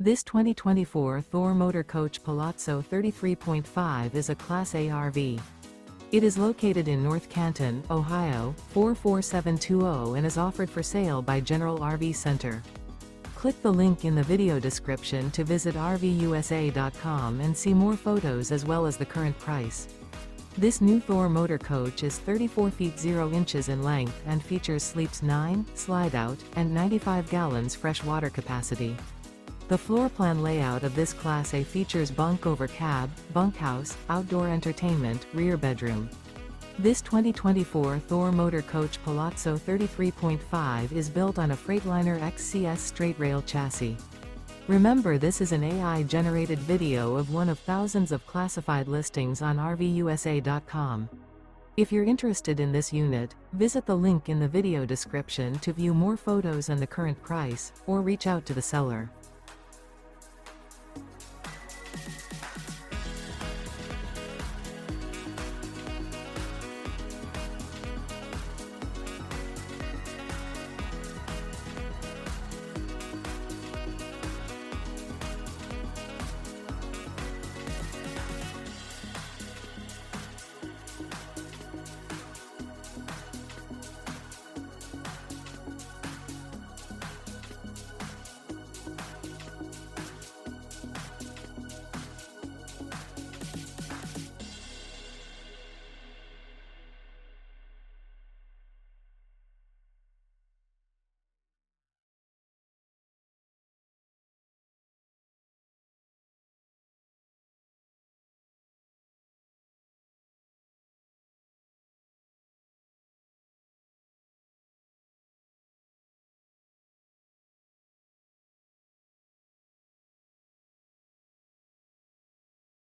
This 2024 Thor Motor Coach Palazzo 33.5 is a Class A RV. It is located in North Canton, Ohio, 44720 and is offered for sale by General RV Center. Click the link in the video description to visit RVUSA.com and see more photos as well as the current price. This new Thor Motor Coach is 34 feet 0 inches in length and features sleeps 9, slide-out, and 95 gallons fresh water capacity. The floor plan layout of this Class A features bunk over cab, bunkhouse, outdoor entertainment, rear bedroom. This 2024 Thor Motor Coach Palazzo 33.5 is built on a Freightliner XC-S Straight Rail chassis. Remember, this is an AI-generated video of one of thousands of classified listings on RVUSA.com. If you're interested in this unit, visit the link in the video description to view more photos and the current price, or reach out to the seller.